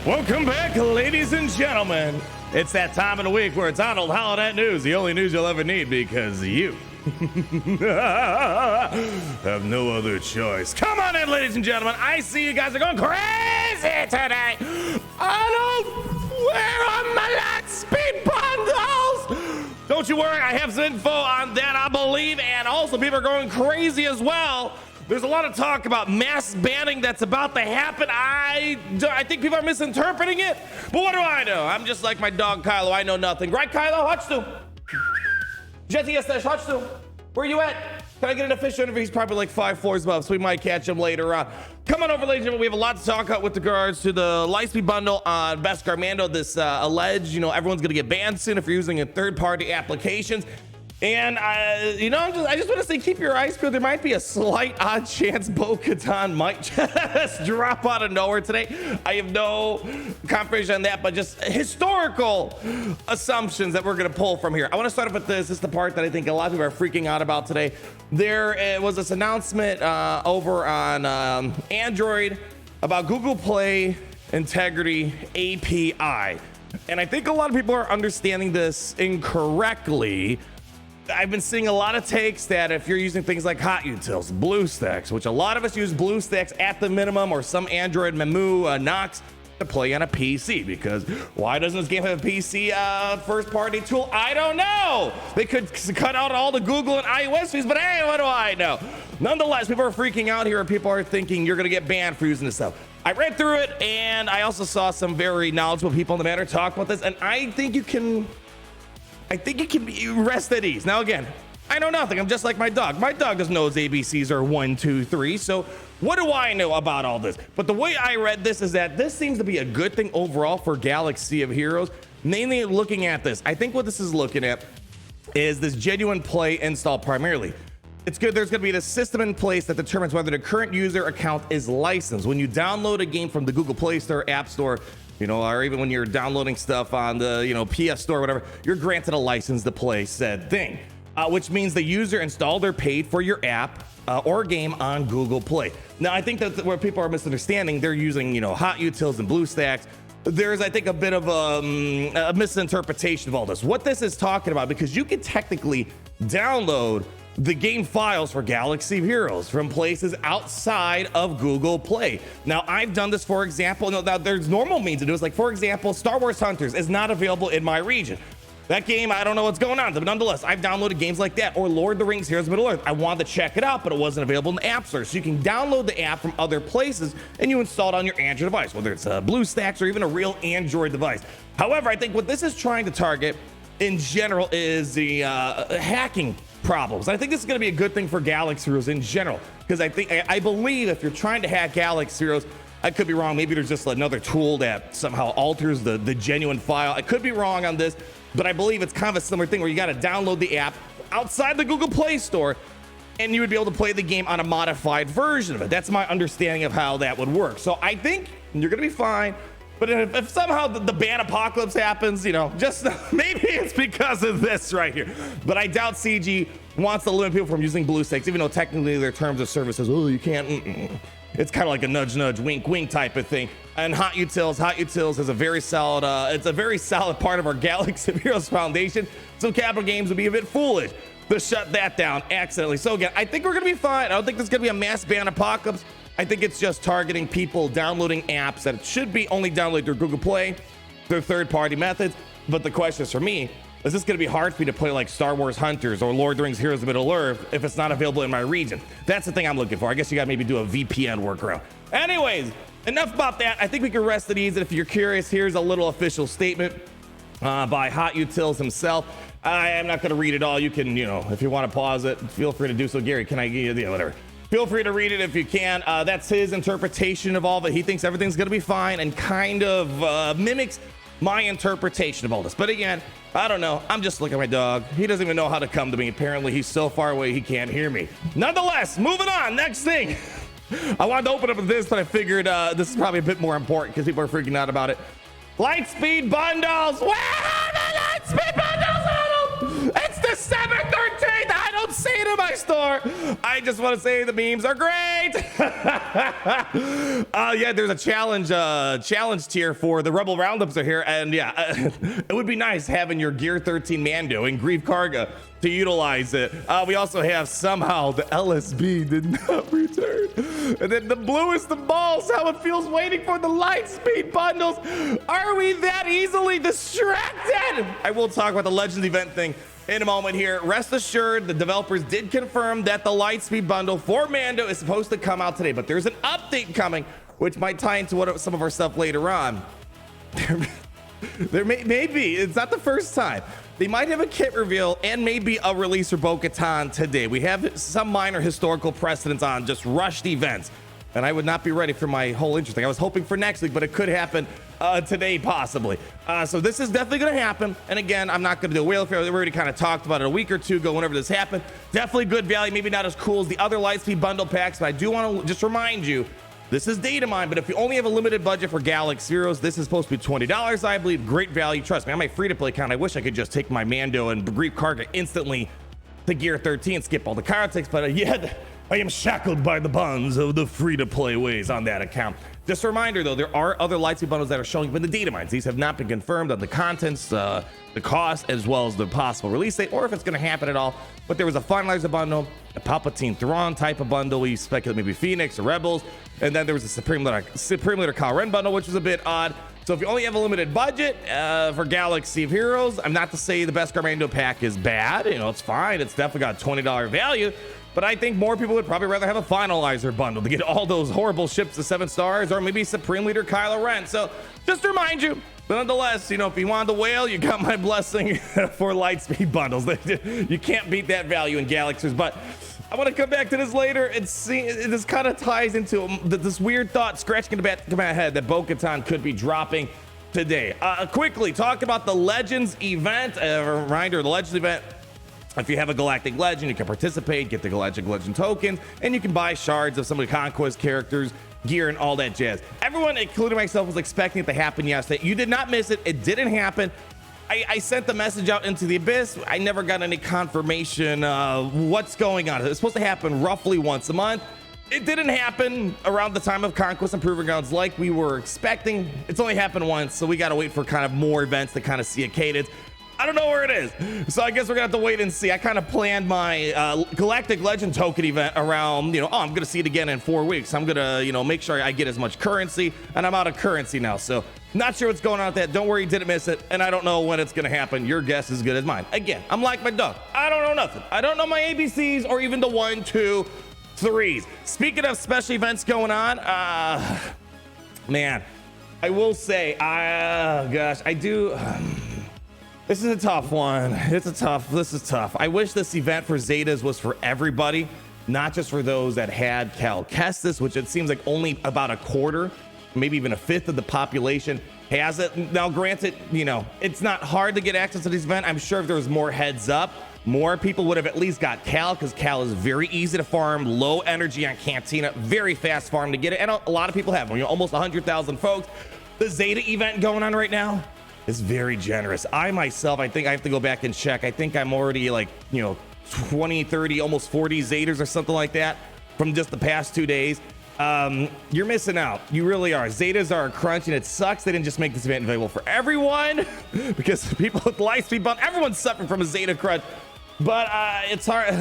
Welcome back, ladies and gentlemen. It's that time of the week where it's Arnold Holiday News, the only news you'll ever need because you have no other choice. Come on in, ladies and gentlemen. I see you guys are going crazy today. Arnold, where are my LIGHTSPEED bundles? Don't you worry, I have some info on that, I believe, and also people are going crazy as well. There's a lot of talk about mass banning that's about to happen. I think people are misinterpreting it, but what do I know? I'm just like my dog Kylo. I know nothing. Right, Kylo? Hotstu. Jetty Estesh, Hotstu. Where you at? Can I get an official interview? He's probably like 5 floors above, so we might catch him later on. Come on over, ladies and gentlemen. We have a lot to talk about with regards to the LIGHTSPEED bundle on BESKAR Mando. This alleged, everyone's gonna get banned soon if you're using a third-party applications. And, I just want to say, keep your eyes peeled. There might be a slight odd chance Bo-Katan might just drop out of nowhere today. I have no confirmation on that, but just historical assumptions that we're going to pull from here. I want to start off with this. This is the part that I think a lot of people are freaking out about today. There was this announcement over on Android about Google Play Integrity API. And I think a lot of people are understanding this incorrectly. I've been seeing a lot of takes that if you're using things like hot utils, BlueStacks, which a lot of us use BlueStacks at the minimum, or some Android Memu Nox to play on a PC, because why doesn't this game have a PC first party tool? I don't know. They could cut out all the Google and iOS fees, but hey, what do I know? Nonetheless, people are freaking out here and people are thinking you're gonna get banned for using this stuff. I read through it and I also saw some very knowledgeable people in the matter talk about this, and I think you can rest at ease. Now, again, I know nothing. I'm just like my dog. My dog doesn't know his ABCs are 1, 2, 3. So what do I know about all this? But the way I read this is that this seems to be a good thing overall for Galaxy of Heroes. Mainly looking at this, I think what this is looking at is this genuine play install primarily. It's good. There's going to be this system in place that determines whether the current user account is licensed. When you download a game from the Google Play Store, App Store, or even when you're downloading stuff on the, PS Store, whatever, you're granted a license to play said thing, which means the user installed or paid for your app or game on Google Play. Now, I think that where people are misunderstanding, they're using, hot utils and BlueStacks. There's, I think, a bit of a misinterpretation of all this. What this is talking about, because you can technically download the game files for Galaxy of Heroes from places outside of Google Play. Now, I've done this, for example. Now there's normal means to do this. Like, for example, Star Wars Hunters is not available in my region. That game, I don't know what's going on, but nonetheless, I've downloaded games like that. Or Lord of the Rings Heroes of Middle-earth. I wanted to check it out, but it wasn't available in the App Store. So you can download the app from other places and you install it on your Android device, whether it's BlueStacks or even a real Android device. However, I think what this is trying to target in general is the hacking problems. I think this is going to be a good thing for Galaxy Heroes in general, because I believe if you're trying to hack Galaxy Heroes, I could be wrong. Maybe there's just another tool that somehow alters the genuine file. I could be wrong on this, but I believe it's kind of a similar thing where you got to download the app outside the Google Play Store and you would be able to play the game on a modified version of it. That's my understanding of how that would work. So I think you're going to be fine. But if somehow the ban apocalypse happens, just maybe it's because of this right here. But I doubt CG wants to limit people from using BlueStacks, even though technically their terms of service says, oh, you can't. It's kind of like a nudge, nudge, wink, wink type of thing. And hot utils is a very solid, it's a very solid part of our Galaxy of Heroes Foundation. So Capital Games would be a bit foolish to shut that down accidentally. So again, I think we're going to be fine. I don't think there's going to be a mass ban apocalypse. I think it's just targeting people downloading apps that should be only downloaded through Google Play, through third-party methods. But the question is for me, is this going to be hard for me to play like Star Wars Hunters or Lord of the Rings Heroes of Middle-earth if it's not available in my region? That's the thing I'm looking for. I guess you got to maybe do a VPN workaround. Anyways, enough about that. I think we can rest at ease. And if you're curious, here's a little official statement by Hot Utils himself. I am not going to read it all. You can, if you want to pause it, feel free to do so. Gary, can I give you whatever? Feel free to read it if you can. That's his interpretation of all of it. He thinks everything's going to be fine and kind of mimics my interpretation of all this. But again, I don't know. I'm just looking at my dog. He doesn't even know how to come to me. Apparently, he's so far away he can't hear me. Nonetheless, moving on. Next thing. I wanted to open up with this, but I figured this is probably a bit more important because people are freaking out about it. LIGHTSPEED bundles. Where are the LIGHTSPEED bundles, Arnold? It's December 13th. I don't see them. I Play Store. I just want to say the memes are great. Yeah, there's a challenge tier for the Rebel Roundups are here, and yeah, it would be nice having your Gear 13 Mando and Grief Karga to utilize it. We also have somehow the LSB did not return. And then the bluest of balls, how it feels waiting for the Lightspeed bundles. Are we that easily distracted? I will talk about the Legends event thing in a moment here. Rest assured, the developers did confirm that the Lightspeed bundle for Mando is supposed to come out today, but there's an update coming, which might tie into some of our stuff later on. There may be, it's not the first time. They might have a kit reveal and maybe a release for Bo-Katan today. We have some minor historical precedents on just rushed events, and I would not be ready for my whole interest thing. I was hoping for next week, but it could happen today possibly. So this is definitely going to happen. And again, I'm not going to do a whale fair. We already kind of talked about it a week or two ago whenever this happened. Definitely good value, maybe not as cool as the other Lightspeed bundle packs, but I do want to just remind you, this is data mine, but if you only have a limited budget for Galaxy Heroes, this is supposed to be $20, I believe. Great value. Trust me, on my free-to-play account, I wish I could just take my Mando and Grief Karga instantly to Gear 13, skip all the card takes, but yet I am shackled by the bonds of the free-to-play ways on that account. Just a reminder, though, there are other Lightspeed bundles that are showing up in the data mines. These have not been confirmed on the contents, the cost, as well as the possible release date, or if it's going to happen at all. But there was a Finalizer bundle, a Palpatine Thrawn type of bundle. We speculate maybe Phoenix or Rebels. And then there was a Supreme Leader Kylo Ren bundle, which was a bit odd. So if you only have a limited budget for Galaxy of Heroes, I'm not to say the BESKAR Mando pack is bad. You know, it's fine. It's definitely got $20 value. But I think more people would probably rather have a Finalizer bundle to get all those horrible ships to 7 stars, or maybe Supreme Leader Kylo Ren. So just to remind you, but nonetheless, you know, if you want the whale, you got my blessing for Lightspeed bundles. You can't beat that value in Galaxies. But I want to come back to this later and see. This kind of ties into this weird thought scratching in the back of my head that Bo-Katan could be dropping today. Quickly, talk about the Legends event. A reminder, the Legends event. If you have a Galactic Legend, you can participate, get the Galactic Legend tokens, and you can buy shards of some of the Conquest characters, gear, and all that jazz. Everyone, including myself, was expecting it to happen yesterday. You did not miss it. It didn't happen. I sent the message out into the abyss. I never got any confirmation what's going on. It's supposed to happen roughly once a month. It didn't happen around the time of Conquest and Proving Grounds like we were expecting. It's only happened once, so we got to wait for kind of more events to kind of see a cadence. I don't know where it is, so I guess we're gonna have to wait and see. I kind of planned my Galactic Legend token event around, I'm gonna see it again in 4 weeks. I'm gonna, make sure I get as much currency, and I'm out of currency now, so not sure what's going on with that. Don't worry, didn't miss it, and I don't know when it's gonna happen. Your guess is as good as mine. Again, I'm like my dog. I don't know nothing. I don't know my ABCs or even the 1, 2, 3s. Speaking of special events going on, man, I will say, gosh, I do. This is a tough one. This is tough. I wish this event for Zetas was for everybody, not just for those that had Cal Kestis, which it seems like only about a quarter, maybe even a fifth of the population has it. Now, granted, it's not hard to get access to this event. I'm sure if there was more heads up, more people would have at least got Cal, because Cal is very easy to farm, low energy on Cantina, very fast farm to get it, and a lot of people have them. Almost 100,000 folks. The Zeta event going on right now is very generous. I myself, I think I have to go back and check. I think I'm already like, 20, 30, almost 40 Zetas or something like that from just the past 2 days. You're missing out. You really are. Zetas are a crunch, and it sucks they didn't just make this event available for everyone because people with Lightspeed bump, everyone's suffering from a Zeta crunch. But it's hard.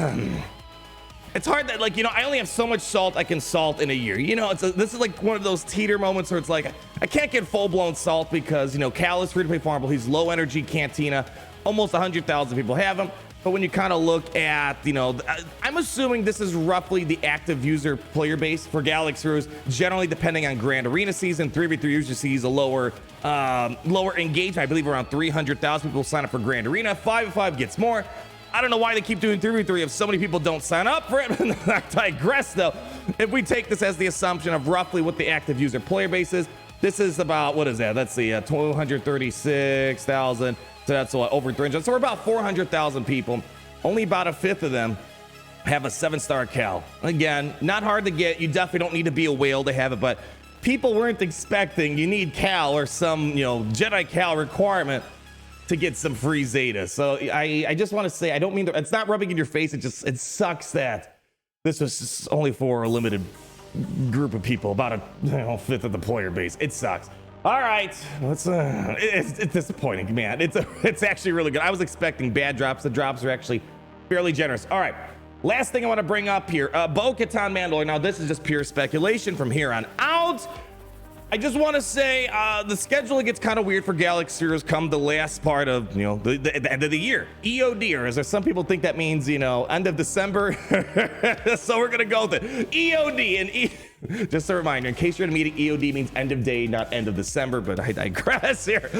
It's hard that, I only have so much salt I can salt in a year. This is like one of those teeter moments where it's like, I can't get full-blown salt because, Cal is free-to-play farmable. He's low-energy Cantina. Almost 100,000 people have him. But when you kind of look at, I'm assuming this is roughly the active user player base for Galaxy Heroes, generally depending on Grand Arena season. 3v3 usually sees a lower engagement. I believe around 300,000 people sign up for Grand Arena. 5v5 gets more. I don't know why they keep doing 3v3 if so many people don't sign up for it. I digress, though. If we take this as the assumption of roughly what the active user player base is, this is about, what is that? Let's see, 236,000. So that's over 300. So we're about 400,000 people. Only about a fifth of them have a 7-star Cal. Again, not hard to get. You definitely don't need to be a whale to have it, but people weren't expecting you need Cal or some, Jedi Cal requirement to get some free Zeta. So I just want to say, I don't mean it's not rubbing in your face. It sucks that this was only for a limited group of people, about a fifth of the player base. It sucks. All right, it's disappointing, man. It's actually really good. I was expecting bad drops. The drops are actually fairly generous. All right, last thing I want to bring up here, Bo-Katan Mand'alor. Now this is just pure speculation from here on out. I just want to say the scheduling gets kind of weird for Galaxy Heroes come the last part of the end of the year. EOD, or as some people think that means end of December. So we're gonna go with it. EOD and just a reminder, in case you're in a meeting, EOD means end of day, not end of December. But I digress here.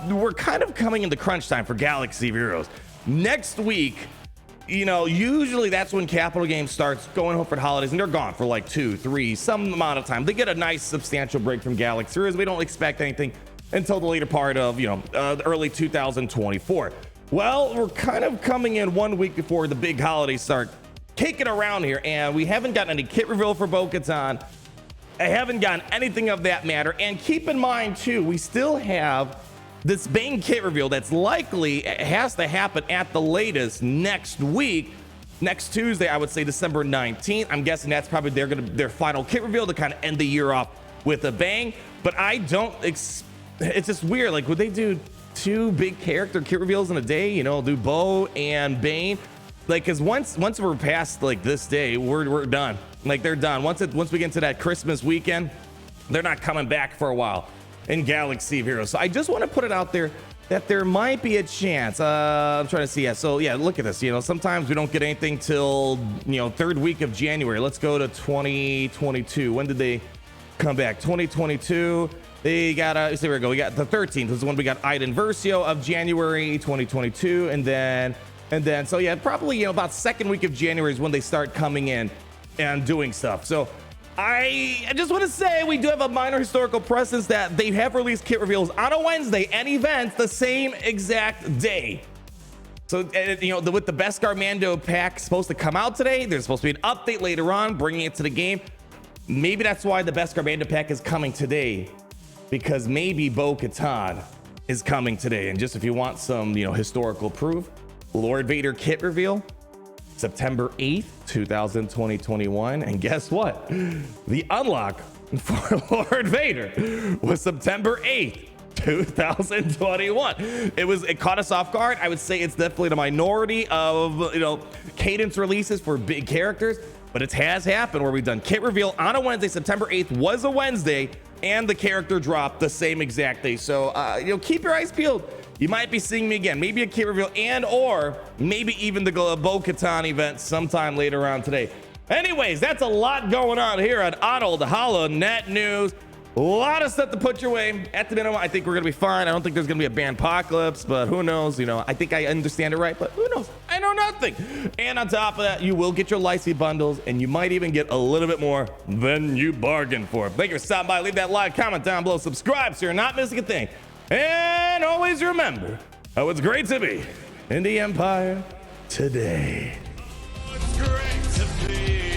We're kind of coming into crunch time for Galaxy Heroes next week. Usually that's when Capital Games starts going home for the holidays, and they're gone for like 2, 3, some amount of time. They get a nice substantial break from Galaxy Heroes. We don't expect anything until the later part of early 2024. Well, we're kind of coming in 1 week before the big holidays start kicking around here, and we haven't gotten any kit reveal for Bo-Katan. I haven't gotten anything of that matter. And keep in mind too, we still have this Bane kit reveal that's likely has to happen at the latest next week, next Tuesday. I would say December 19th. I'm guessing that's probably their final kit reveal to kind of end the year off with a bang. But I don't. It's just weird. Like, would they do 2 big character kit reveals in a day? Do Bo and Bane? Like, because once we're past like this day, we're done. Like, they're done. Once we get into that Christmas weekend, they're not coming back for a while in Galaxy Heroes. So I just want to put it out there that there might be a chance. I'm trying to see. Yeah, so yeah, look at this. Sometimes we don't get anything till 3rd week of January. Let's go to 2022. When did they come back? 2022. They got there we go. We got the 13th. This is when we got Iden Versio of January 2022, and then so yeah, probably about 2nd week of January is when they start coming in and doing stuff. So I just want to say we do have a minor historical precedence that they have released kit reveals on a Wednesday and events the same exact day. So with the Beskar Mando pack supposed to come out today, there's supposed to be an update later on bringing it to the game. Maybe that's why the Beskar Mando pack is coming today, because maybe Bo-Katan is coming today. And just if you want some historical proof, Lord Vader kit reveal September 8th, 2021. And guess what? The unlock for Lord Vader was September 8th, 2021. It caught us off guard. I would say it's definitely the minority of cadence releases for big characters, but it has happened where we've done kit reveal on a Wednesday. September 8th was a Wednesday, and the character dropped the same exact day. So keep your eyes peeled. You might be seeing me again, maybe a kit reveal or maybe even the Bo-Katan event sometime later on today. Anyways, that's a lot going on here on Arnold HoloNet News. A lot of stuff to put your way. At the minimum, I think we're going to be fine. I don't think there's going to be a Banpocalypse, but who knows? I think I understand it right, but who knows? I know nothing. And on top of that, you will get your LIGHTSPEED bundles, and you might even get a little bit more than you bargained for. Thank you for stopping by. Leave that like, comment down below, subscribe so you're not missing a thing. And always remember how it's great to be in the Empire today. It's great to be